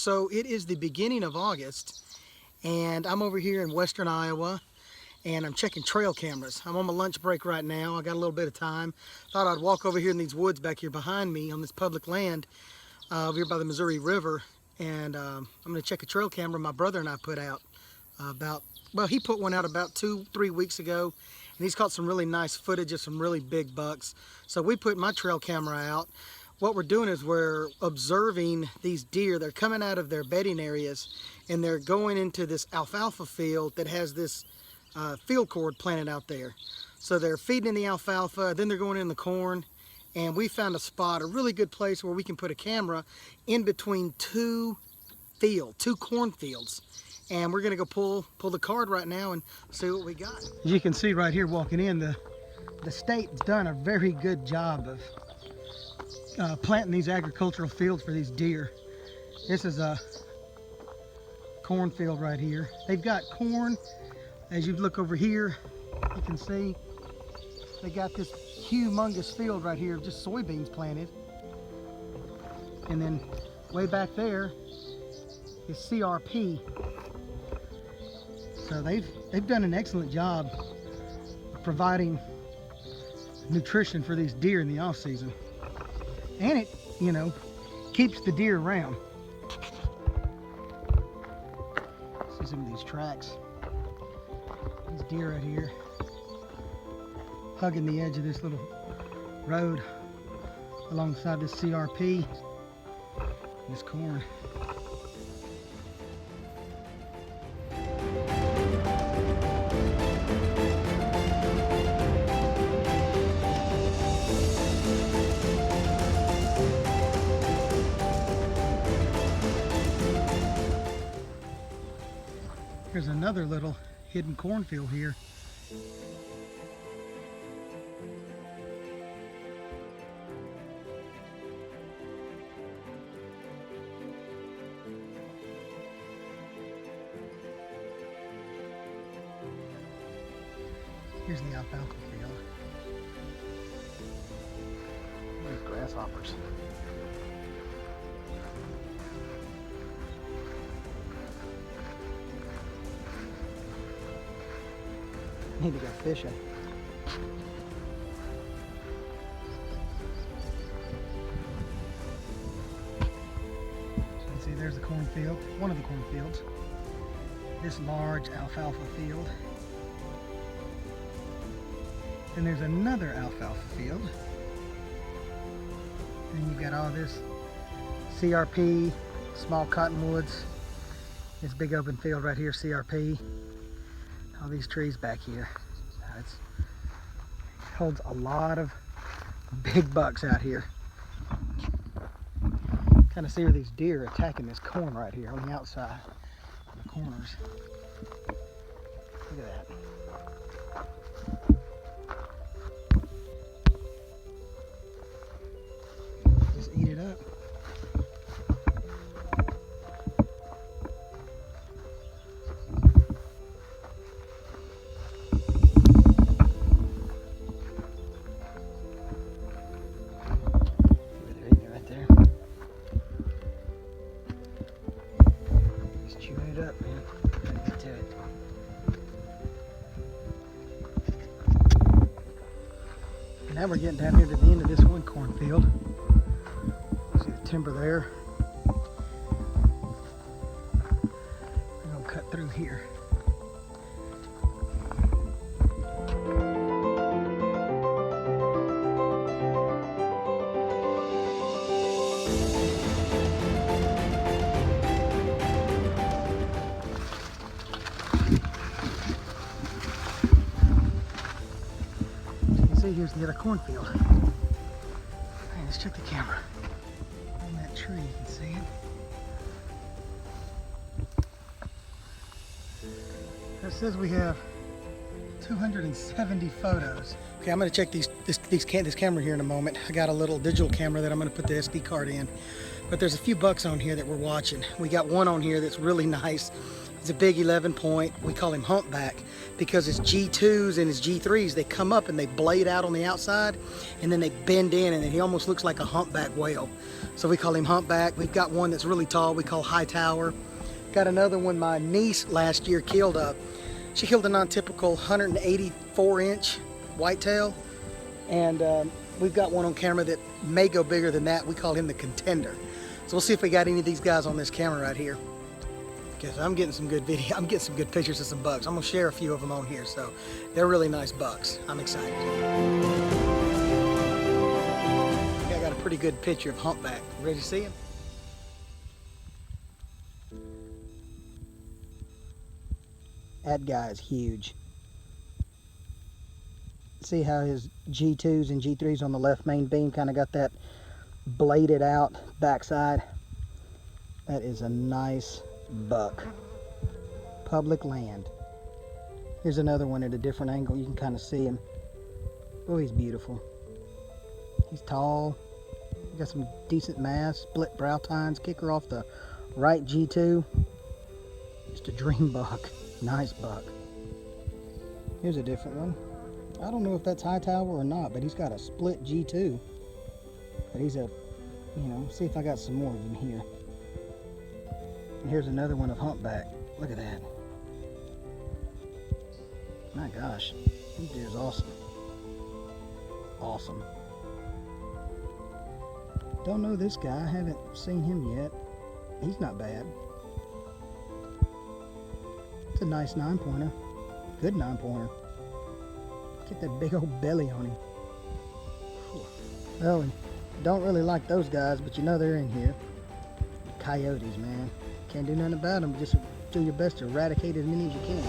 So it is the beginning of August, and I'm over here in western Iowa, and I'm checking trail cameras. I'm on my lunch break right now. I got a little bit of time. Thought I'd walk over here in these woods back here behind me on this public land over here by the Missouri River, and I'm going to check a trail camera my brother and I put out he put one out about 2-3 weeks ago, and he's caught some really nice footage of some really big bucks. So we put my trail camera out. What we're doing is we're observing these deer. They're coming out of their bedding areas, and they're going into this alfalfa field that has this field cord planted out there. So they're feeding in the alfalfa, then they're going in the corn, and we found a spot, a really good place where we can put a camera in between two cornfields. And we're gonna go pull the card right now and see what we got. As you can see right here walking in, the state's done a very good job of planting these agricultural fields for these deer. This is a cornfield right here. They've got corn. As you look over here, you can see they got this humongous field right here of just soybeans planted. And then way back there is CRP. So they've done an excellent job of providing nutrition for these deer in the off season. And it, keeps the deer around. See some of these tracks. These deer right here, hugging the edge of this little road alongside this CRP, this corn. There's another little hidden cornfield here. Here's the alfalfa field. There's grasshoppers. Need to go fishing. So you can see there's the cornfield, one of the cornfields. This large alfalfa field. Then there's another alfalfa field. And you've got all this CRP, small cottonwoods. This big open field right here, CRP. All these trees back here. It holds a lot of big bucks out here. Kind of see where these deer are attacking this corn right here on the outside, in the corners. Look at that. Just eat it up. Now we're getting down here to the end of this one cornfield. See the timber there. We're going to cut through here. Here's the other cornfield. All right, let's check the camera. On that tree, you can see it. It says we have 270 photos. Okay, I'm going to check this camera here in a moment. I got a little digital camera that I'm going to put the SD card in. But there's a few bucks on here that we're watching. We got one on here that's really nice. He's a big 11 point. We call him humpback because his G2s and his G3s, they come up and they blade out on the outside and then they bend in, and then he almost looks like a humpback whale. So we call him humpback. We've got one that's really tall, we call high tower. Got another one my niece last year killed up. She killed a non-typical 184-inch whitetail, and we've got one on camera that may go bigger than that. We call him the contender. So we'll see if we got any of these guys on this camera right here. Because I'm getting some good video, I'm getting some good pictures of some bucks. I'm gonna share a few of them on here, so they're really nice bucks. I'm excited. I got a pretty good picture of humpback. Ready to see him? That guy is huge. See how his G2s and G3s on the left main beam kind of got that bladed out backside? That is a nice buck. Public land. Here's another one at a different angle. You can kind of see him. Oh, he's beautiful. He's tall. Got some decent mass. Split brow tines. Kicker off the right G2. Just a dream buck. Nice buck. Here's a different one. I don't know if that's high tower or not, but he's got a split G2. But he's a, see if I got some more of him here. And here's another one of humpback. Look at that. My gosh, this deer's awesome. Awesome. Don't know this guy. I haven't seen him yet. He's not bad. It's a nice 9-pointer. Good 9-pointer. Get that big old belly on him. Well, don't really like those guys, but they're in here. Coyotes, man. Can't do nothing about them. Just do your best to eradicate as many as you can.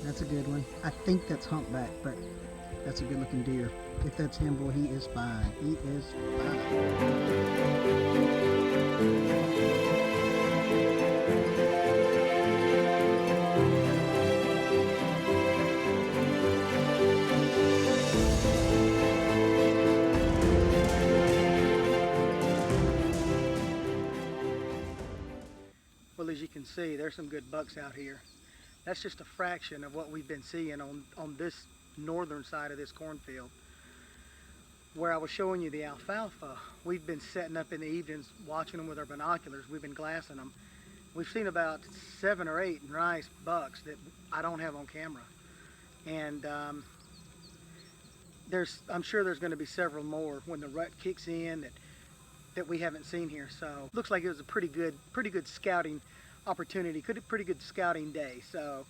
That's a good one. I think that's humpback, but that's a good looking deer. If that's him, boy, he is fine. He is fine. Well, as you can see, there's some good bucks out here. That's just a fraction of what we've been seeing on this northern side of this cornfield. Where I was showing you the alfalfa, we've been setting up in the evenings watching them with our binoculars. We've been glassing them. We've seen about 7 or 8 nice bucks that I don't have on camera. And I'm sure there's going to be several more when the rut kicks in that we haven't seen here. So looks like it was a pretty good scouting opportunity, pretty good scouting day. So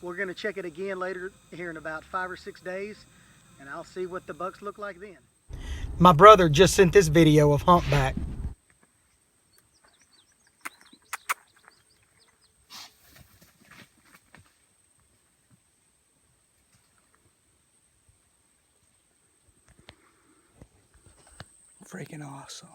we're going to check it again later here in about 5 or 6 days, and I'll see what the bucks look like then. My brother just sent this video of humpback. Freaking awesome.